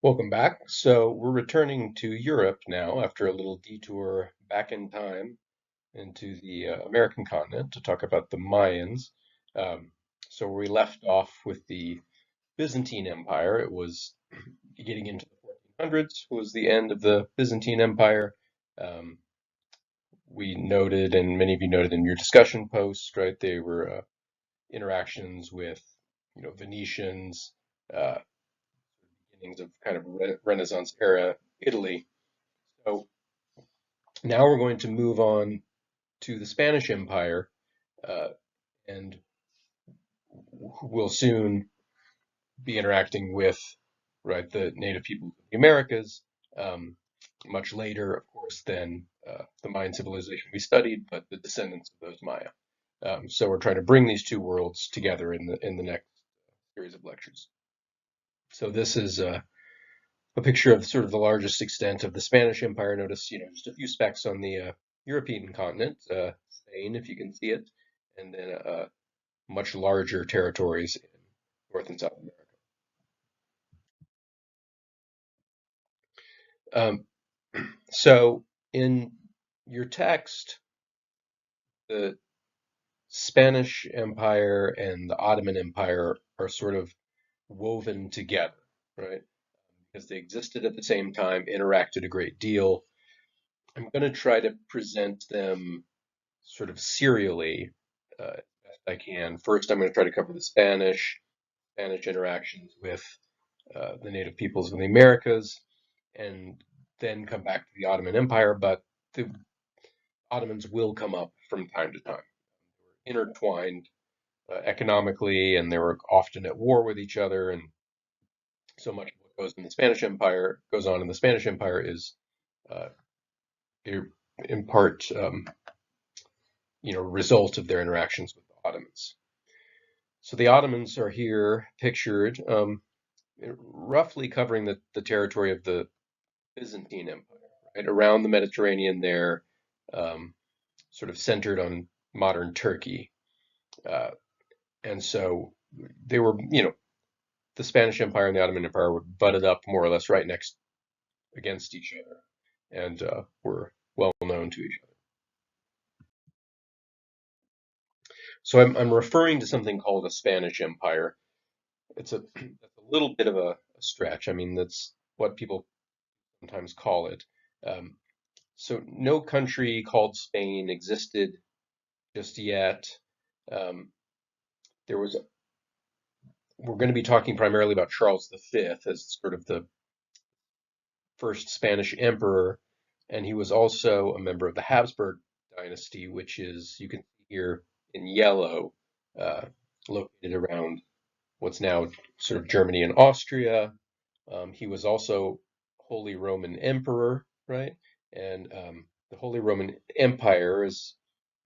Welcome back. So we're returning to Europe now after a little detour back in time into the American continent to talk about the Mayans. Um, so where we left off with the Byzantine Empire, it was getting into the 1400s was the end of the Byzantine Empire. Um, we noted, and many of you noted in your discussion posts, right? They were interactions with, Venetians, uh, beginnings of kind of Renaissance era Italy. So now we're going to move on to the Spanish Empire, uh, and we'll soon be interacting with, right, the native peoples of the Americas. Um, Much later, of course, than the Mayan civilization we studied, but the descendants of those Maya. So we're trying to bring these two worlds together in the next series of lectures. So this is a picture of sort of the largest extent of the Spanish Empire. Notice, just a few specks on the European continent, Spain, if you can see it, and then much larger territories in North and South America. So in your text, the Spanish Empire and the Ottoman Empire are sort of woven together, right? Because they existed at the same time, interacted a great deal. I'm going to try to present them sort of serially best I can. First, I'm going to try to cover the Spanish interactions with the native peoples of the Americas, and then come back to the Ottoman Empire. But the Ottomans will come up from time to time, intertwined economically, and they were often at war with each other. And so much of what goes on in the Spanish Empire is uh, in part, result of their interactions with the Ottomans. So the Ottomans are here pictured, roughly covering the territory of the Byzantine Empire, right around the Mediterranean there, um, sort of centered on modern Turkey. Uh, and so they were, the Spanish Empire and the Ottoman Empire were butted up more or less right next against each other, and were well known to each other. So I'm referring to something called a Spanish Empire. That's a little bit of a stretch. I mean, that's what people sometimes call it. Um, so no country called Spain existed just yet. Um, there was, we're going to be talking primarily about Charles V as sort of the first Spanish emperor, and he was also a member of the Habsburg dynasty, which is, you can see here in yellow, uh, located around what's now sort of Germany and Austria. He was also Holy Roman Emperor, right? And the Holy Roman Empire is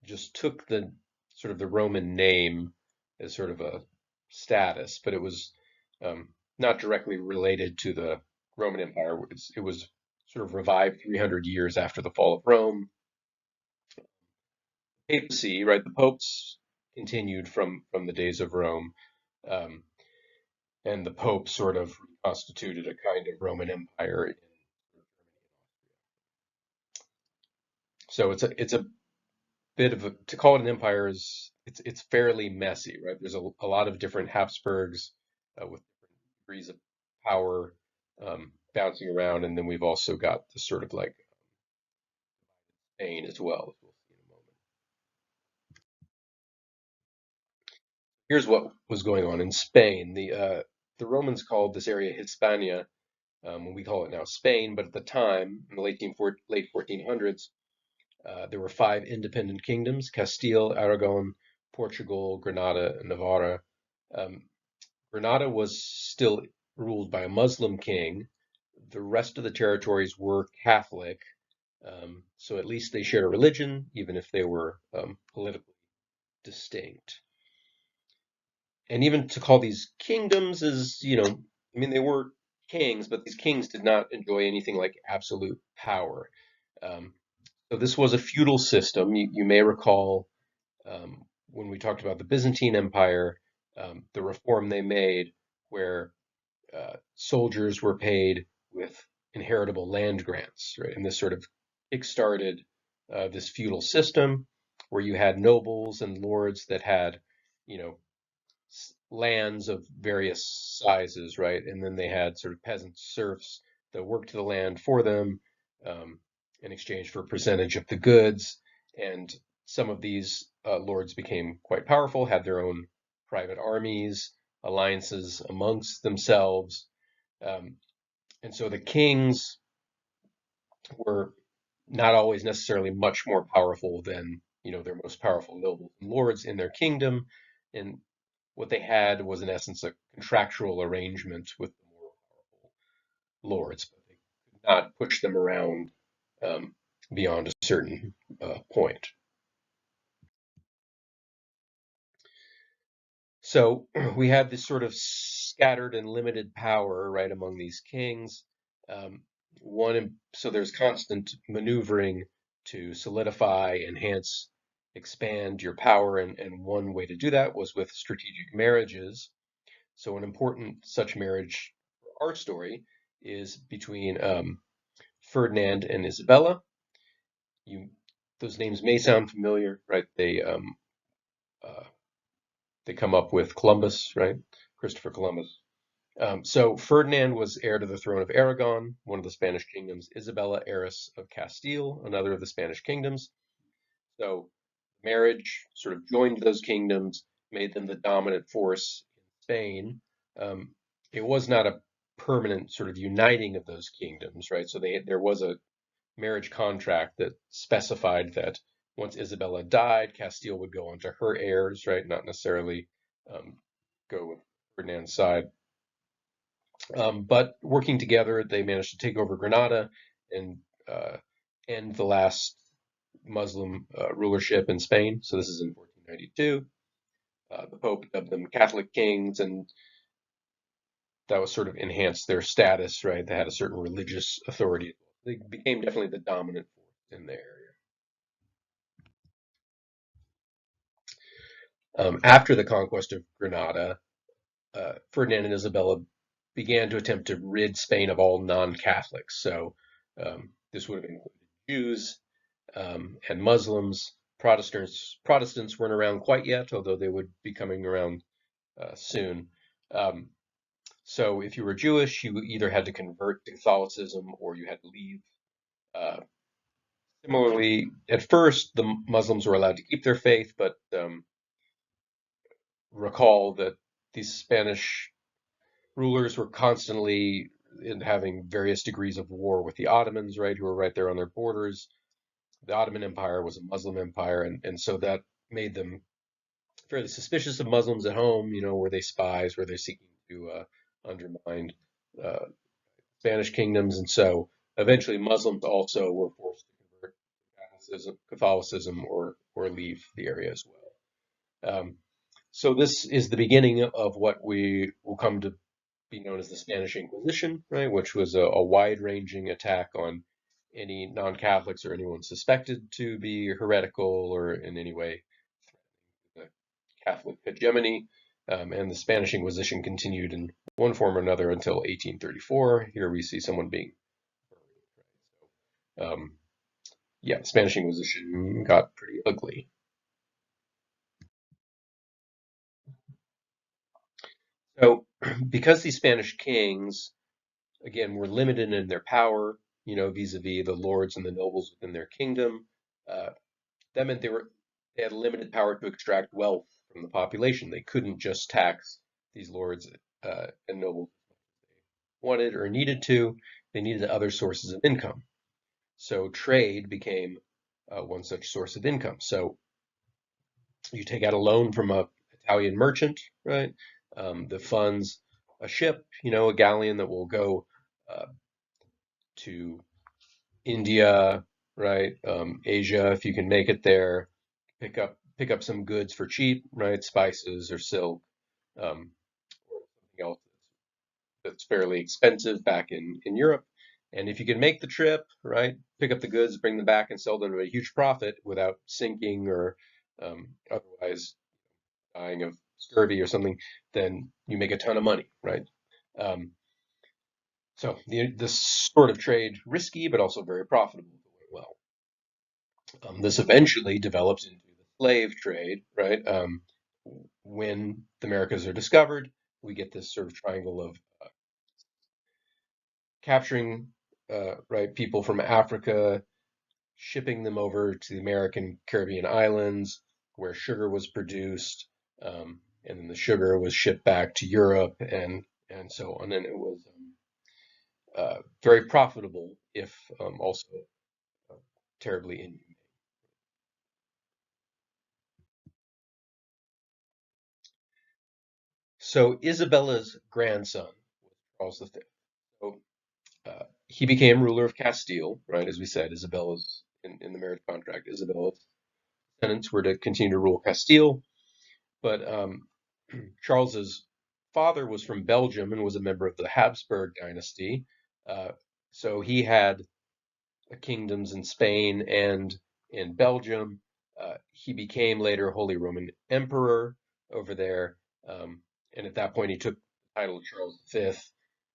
just took the sort of the Roman name as sort of a status, but it was not directly related to the Roman Empire. It was sort of revived 300 years after the fall of Rome. Papacy, right? The popes continued from the days of Rome, um, and the Pope sort of constituted a kind of Roman Empire. So it's a bit of a, to call it an empire is it's fairly messy, right? There's a lot of different Habsburgs with different degrees of power bouncing around, and then we've also got the sort of like Spain as well, as we'll see in a moment. Here's what was going on in Spain. The Romans called this area Hispania, we call it now Spain, but at the time, in the late 1400s, there were five independent kingdoms: Castile, Aragon, Portugal, Granada, and Navarra. Um, Granada was still ruled by a Muslim king. The rest of the territories were Catholic, so at least they shared a religion, even if they were politically distinct. And even to call these kingdoms is, I mean, they were kings, but these kings did not enjoy anything like absolute power. Um, so this was a feudal system. You may recall when we talked about the Byzantine Empire, the reform they made, where soldiers were paid with inheritable land grants, right? And this sort of kickstarted this feudal system where you had nobles and lords that had, you know, lands of various sizes, right? And then they had sort of peasant serfs that worked the land for them um, in exchange for a percentage of the goods. And some of these lords became quite powerful, had their own private armies, alliances amongst themselves. Um, and so the kings were not always necessarily much more powerful than, their most powerful nobles and lords in their kingdom. And what they had was, in essence, a contractual arrangement with the more powerful lords, but they could not push them around um, beyond a certain point. So we had this sort of scattered and limited power, right, among these kings. Um, so there's constant maneuvering to solidify, enhance, expand your power, and one way to do that was with strategic marriages. So an important such marriage for our story is between Ferdinand and Isabella. You, those names may sound familiar, right? Uh, they come up with Columbus, right? Christopher Columbus. So Ferdinand was heir to the throne of Aragon, one of the Spanish kingdoms. Isabella, heiress of Castile, another of the Spanish kingdoms. So marriage sort of joined those kingdoms, made them the dominant force in Spain. Um, it was not a permanent sort of uniting of those kingdoms, right? So there was a marriage contract that specified that once Isabella died, Castile would go on to her heirs, right? Not necessarily um, go with Ferdinand's side. But working together, they managed to take over Granada and uh, end the last Muslim rulership in Spain. So this is in 1492. The Pope dubbed them Catholic kings, and that was sort of enhanced their status, right? They had a certain religious authority. They became definitely the dominant force in the area. After the conquest of Granada, Ferdinand and Isabella began to attempt to rid Spain of all non-Catholics. So this would have included Jews and Muslims. Protestants weren't around quite yet, although they would be coming around soon. Um, so if you were Jewish, you either had to convert to Catholicism or you had to leave. Uh, Similarly, at first, the Muslims were allowed to keep their faith, but recall that these Spanish rulers were constantly having various degrees of war with the Ottomans, right, who were right there on their borders. The Ottoman Empire was a Muslim empire, and so that made them fairly suspicious of Muslims at home. Were they spies? Were they seeking to undermine uh, Spanish kingdoms? And so eventually Muslims also were forced to convert to Catholicism or leave the area as well. So this is the beginning of what we will come to be known as the Spanish Inquisition, right, which was a wide-ranging attack on any non-Catholics or anyone suspected to be heretical or in any way the Catholic hegemony. And the Spanish Inquisition continued in one form or another until 1834. Here we see someone being burned. Yeah, the Spanish Inquisition got pretty ugly. So, because these Spanish kings, again, were limited in their power, vis-a-vis the lords and the nobles within their kingdom, uh, that meant they had limited power to extract wealth from the population. They couldn't just tax these lords and nobles wanted or needed to. They needed other sources of income. So trade became one such source of income. So you take out a loan from a Italian merchant, right? The funds a ship, a galleon that will go uh, to India, right? Asia, if you can make it there, pick up some goods for cheap, right? Spices or silk, or something else that's fairly expensive back in Europe. And if you can make the trip, right, pick up the goods, bring them back, and sell them at a huge profit without sinking or otherwise dying of scurvy or something, then you make a ton of money, right? Um, So this sort of trade risky, but also very profitable. Well, this eventually develops into the slave trade, right? When the Americas are discovered, we get this sort of triangle of capturing, right, people from Africa, shipping them over to the American Caribbean islands where sugar was produced, and then the sugar was shipped back to Europe and so on. And it was very profitable, if also uh, terribly inhumane. So Isabella's grandson was Charles V. So he became ruler of Castile, right? As we said, Isabella's in the marriage contract, Isabella's descendants were to continue to rule Castile. But Charles's father was from Belgium and was a member of the Habsburg dynasty. Uh, so he had kingdoms in Spain and in Belgium. He became later Holy Roman Emperor over there. Um, and at that point, he took the title of Charles V.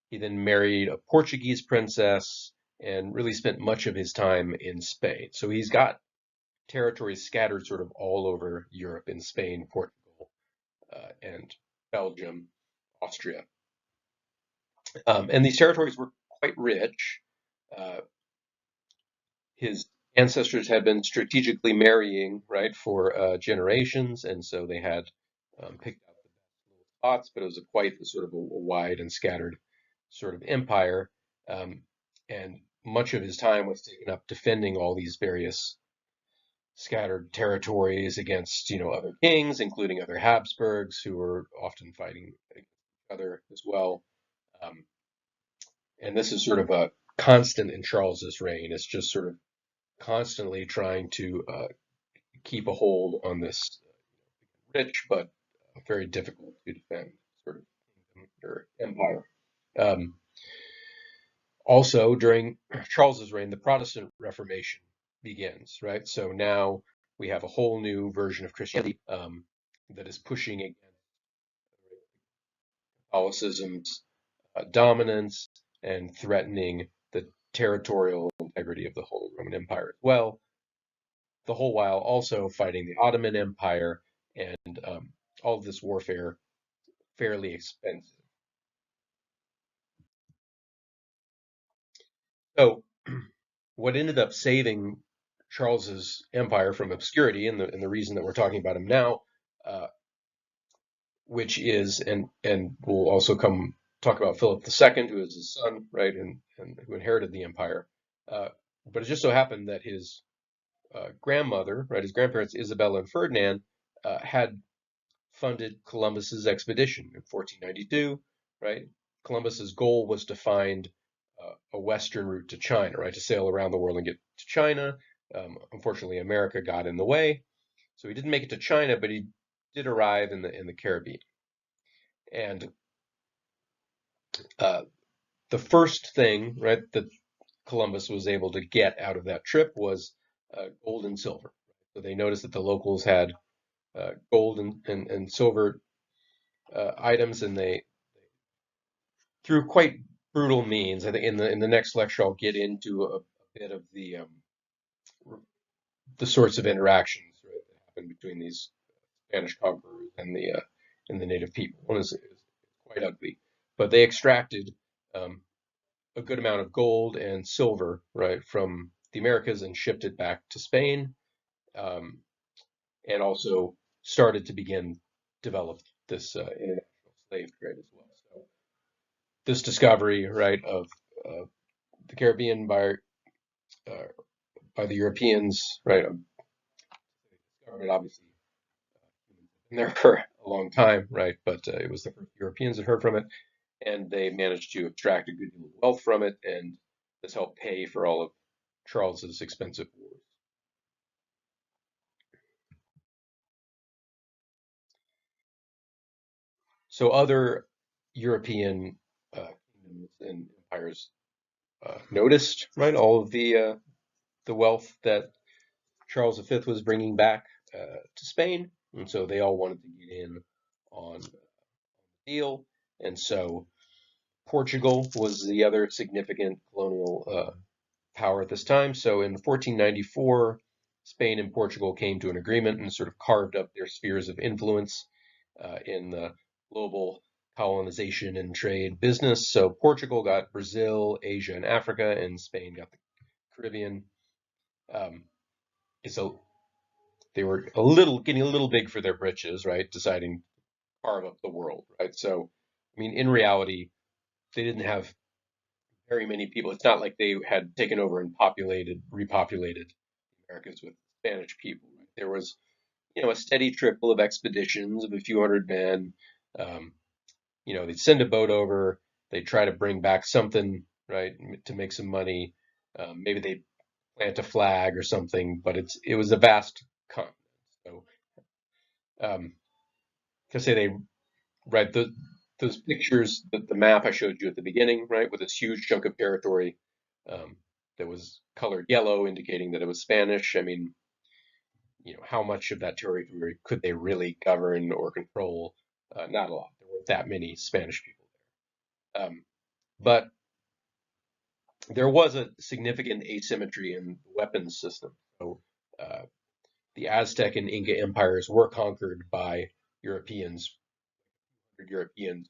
He then married a Portuguese princess and really spent much of his time in Spain. So he's got territories scattered sort of all over Europe in Spain, Portugal, and Belgium, Austria. And these territories were quite rich. Uh, his ancestors had been strategically marrying, right, for generations, and so they had picked out the best little spots, but it was quite a sort of a wide and scattered sort of empire. Um, and much of his time was taken up defending all these various scattered territories against, other kings, including other Habsburgs who were often fighting each other as well. Um, and this is sort of a constant in Charles's reign. It's just sort of constantly trying to keep a hold on this rich but very difficult to defend sort of kingdom or empire. Um, Also, during Charles's reign, the Protestant Reformation begins, right? So now we have a whole new version of Christianity that is pushing against Catholicism's dominance and threatening the territorial integrity of the Holy Roman Empire as well, the whole while also fighting the Ottoman Empire and all of this warfare fairly expensive. So, what ended up saving Charles's empire from obscurity, and the reason that we're talking about him now, uh, which is, and we'll also come talk about Philip II, who is his son, right, and who inherited the empire. Uh, but it just so happened that his grandmother, right, his grandparents, Isabella and Ferdinand, had funded Columbus's expedition in 1492, right? Columbus's goal was to find a western route to China, right, to sail around the world and get to China. Unfortunately, America got in the way, so he didn't make it to China, but he did arrive in the Caribbean. And uh, the first thing, right, that Columbus was able to get out of that trip was gold and silver. So they noticed that the locals had gold and silver items, and they through quite brutal means. I think in the next lecture I'll get into a bit of the sorts of interactions, right, that happen between these Spanish conquerors and the native people. One is quite ugly, but they extracted um, a good amount of gold and silver, right, from the Americas and shipped it back to Spain, um, and also started to begin develop this international slave trade as well. So this discovery, right, of uh, the Caribbean uh, by the Europeans, right, discovered obviously been there for a long time, right, but it was the first Europeans that heard from it, and they managed to extract a good deal of wealth from it, and this helped pay for all of Charles's expensive wars. So other European kingdoms and empires noticed, right, all of the wealth that Charles V was bringing back to Spain, and so they all wanted to get in on the deal, and so Portugal was the other significant colonial power at this time. So in 1494, Spain and Portugal came to an agreement and sort of carved up their spheres of influence in the global colonization and trade business. So Portugal got Brazil, Asia, and Africa, and Spain got the Caribbean. Um, so they were getting a little big for their britches, right? Deciding to carve up the world, right? So, I mean, in reality, they didn't have very many people. It's not like they had taken over and repopulated Americas with Spanish people. Right? There was, a steady trickle of expeditions of a few hundred men. Um, they'd send a boat over, they'd try to bring back something, right, to make some money. Maybe they plant a flag or something, but it was a vast continent. So, to say they right those pictures, the map I showed you at the beginning, right, with this huge chunk of territory um, that was colored yellow, indicating that it was Spanish. I mean, how much of that territory could they really govern or control? Not a lot. There weren't that many Spanish people there. But there was a significant asymmetry in the weapons system. So uh, the Aztec and Inca empires were conquered by Europeans, Europeans.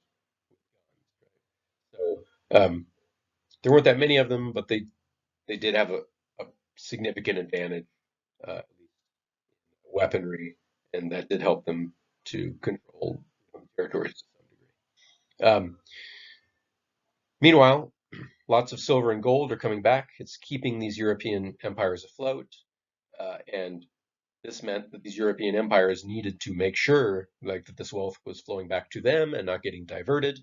So there weren't that many of them, but they did have a significant advantage, weaponry, and that did help them to control territories to some degree. Meanwhile, lots of silver and gold are coming back. It's keeping these European empires afloat, and this meant that these European empires needed to make sure, like, that this wealth was flowing back to them and not getting diverted,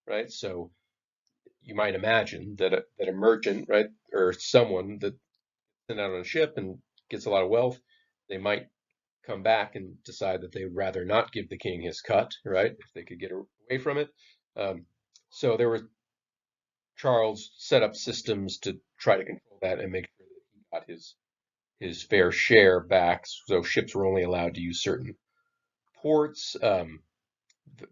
right? So you might imagine that a merchant, right, or someone that sent out on a ship and gets a lot of wealth, they might come back and decide that they'd rather not give the king his cut, right, if they could get away from it. Um, so there were Charles set up systems to try to control that and make sure that he got his fair share back. So ships were only allowed to use certain ports.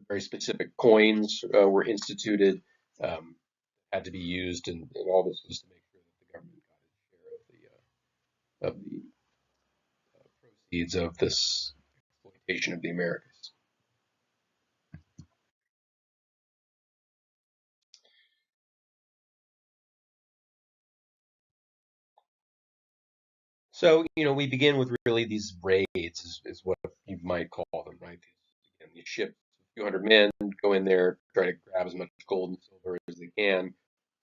Very specific coins were instituted, um, had to be used, and all this was to make sure that the government got its share of the proceeds of this exploitation of the Americas. So, we begin with really these raids, is what you might call them, right? Again, these ships, a few hundred men, go in there, try to grab as much gold and silver as they can,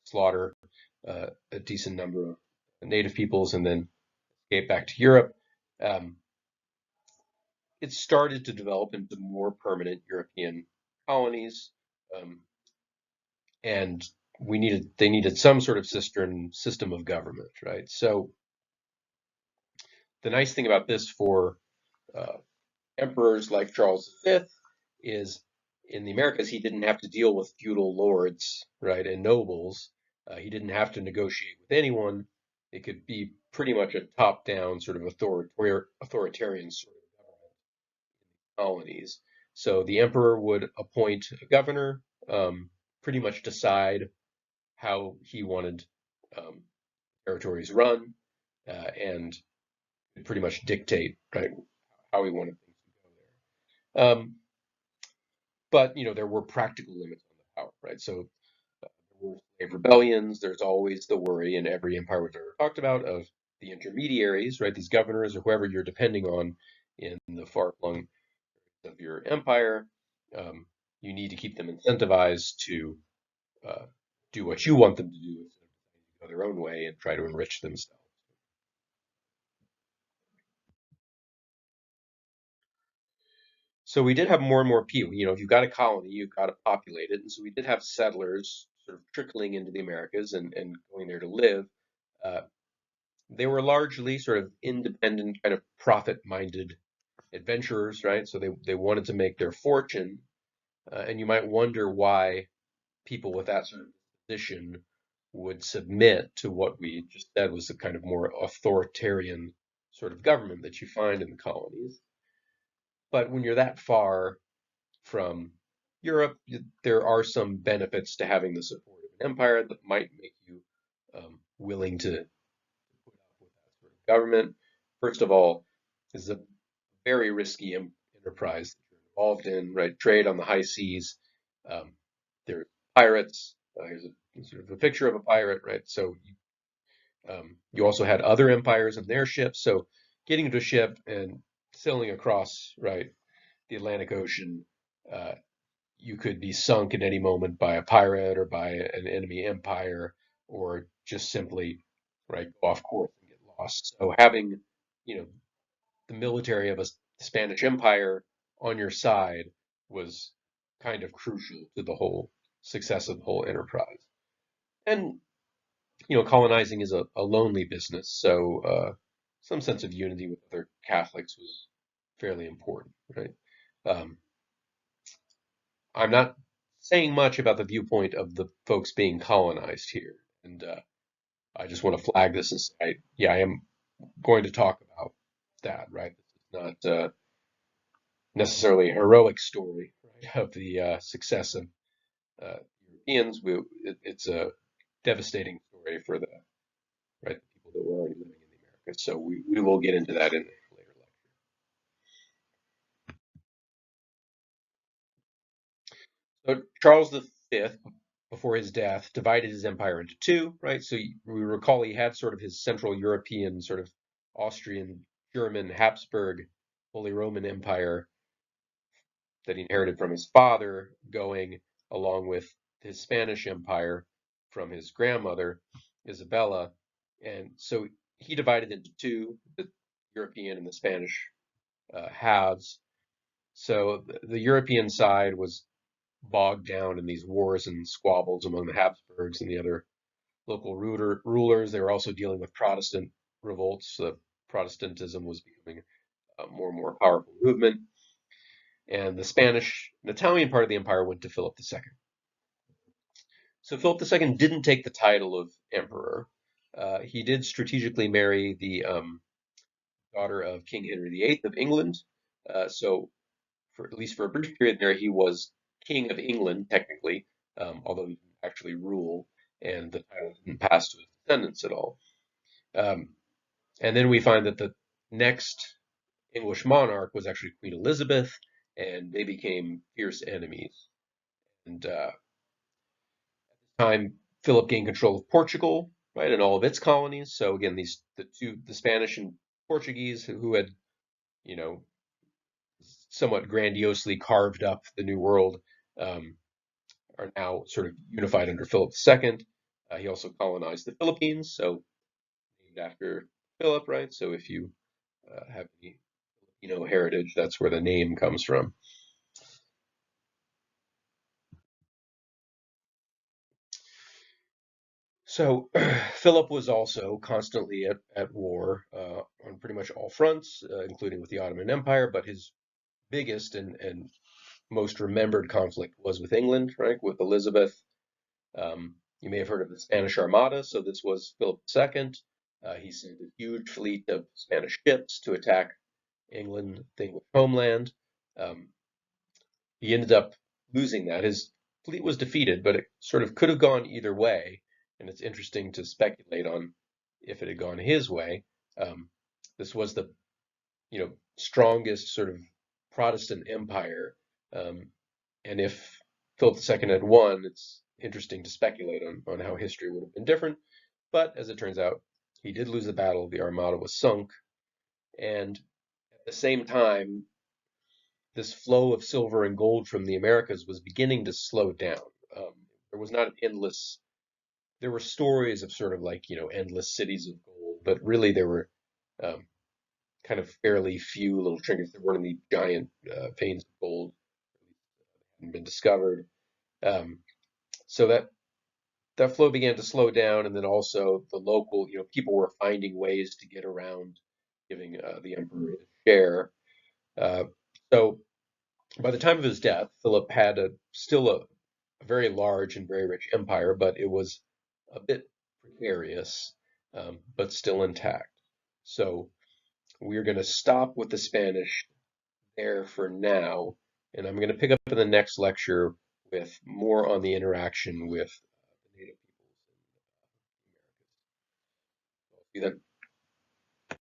slaughter a decent number of native peoples, and then escape back to Europe. Um, it started to develop into more permanent European colonies, um, and they needed some sort of system of government, right? So the nice thing about this for uh, emperors like Charles V is in the Americas, he didn't have to deal with feudal lords, right, and nobles. He didn't have to negotiate with anyone. It could be pretty much a top-down sort of authoritarian sort of colonies. So the emperor would appoint a governor, pretty much decide how he wanted um, territories run, and pretty much dictate, right, how he wanted things to go there. But there were practical limits on the power, right? So there were slave rebellions. There's always the worry in every empire we've ever talked about of the intermediaries, right? These governors or whoever you're depending on in the far-flung of your empire. Um, you need to keep them incentivized to uh, do what you want them to do instead of go their own way and try to enrich themselves. So we did have more and more people. If you've got a colony, you've got to populate it. And so we did have settlers sort of trickling into the Americas and going there to live. Uh, they were largely sort of independent, kind of profit-minded adventurers, right? So they wanted to make their fortune. And you might wonder why people with that sort of position would submit to what we just said was the kind of more authoritarian sort of government that you find in the colonies. But when you're that far from Europe, there are some benefits to having the support of an empire that might make you willing to put up with that sort of government. First of all, this is a very risky enterprise that you're involved in, right? Trade on the high seas. Um, there are pirates. Here's a sort of a picture of a pirate, right? So you also had other empires and their ships. So getting into a ship and sailing across, right, the Atlantic Ocean, uh, you could be sunk at any moment by a pirate or by an enemy empire, or just simply, right, go off course and get lost. So having, you know, the military of a Spanish empire on your side was kind of crucial to the whole success of the whole enterprise. And colonizing is a lonely business, so some sense of unity with other Catholics was fairly important, right? Um, I'm not saying much about the viewpoint of the folks being colonized here, and I just want to flag this and say, yeah, I am going to talk about that, right? This is not necessarily a heroic story, right, of the success of Europeans. It's a devastating story for the right the people that were already living in the Americas. So we will get into that in a later lecture. So Charles V, before his death, divided his empire into two, right? So we recall he had sort of his Central European, sort of Austrian, German, Habsburg, Holy Roman Empire that he inherited from his father, going along with his Spanish Empire from his grandmother, Isabella. And so he divided into two, the European and the Spanish halves. So the European side was bogged down in these wars and squabbles among the Habsburgs and the other local rulers. They were also dealing with Protestant revolts. Protestantism was becoming a more and more powerful movement. And the Spanish and Italian part of the empire went to Philip II. So Philip II didn't take the title of emperor. He did strategically marry the daughter of King Henry VIII of England. So for at least for a brief period there, he was King of England technically, although he didn't actually rule, and the title didn't pass to his descendants at all. Um, and then we find that the next English monarch was actually Queen Elizabeth, and they became fierce enemies. And time Philip gained control of Portugal, right, and all of its colonies. So again, the Spanish and Portuguese, who had, you know, somewhat grandiosely carved up the New World, um, are now sort of unified under Philip II. He also colonized the Philippines, so named after Philip, right? So if you have any heritage, that's where the name comes from. So Philip was also constantly at war on pretty much all fronts, including with the Ottoman Empire, but his biggest and most remembered conflict was with England, right, with Elizabeth. You may have heard of the Spanish Armada. So this was Philip II. He sent a huge fleet of Spanish ships to attack England, the English homeland. Um, he ended up losing that. His fleet was defeated, but it sort of could have gone either way. And it's interesting to speculate on if it had gone his way. Um, this was the strongest sort of Protestant empire, um, and if Philip II had won, it's interesting to speculate on how history would have been different. But as it turns out, he did lose the battle. The Armada was sunk, and at the same time, this flow of silver and gold from the Americas was beginning to slow down. There was not an endless. There were stories of sort of like endless cities of gold, but really there were um, kind of fairly few little trinkets. There weren't any giant veins of gold that hadn't been discovered. Um, so that flow began to slow down, and then also the local, people were finding ways to get around giving the emperor his share. Uh, so by the time of his death, Philip had still a very large and very rich empire, but it was a bit precarious, but still intact. So we're going to stop with the Spanish there for now, And I'm going to pick up in the next lecture with more on the interaction with the native peoples in Americas. See you then.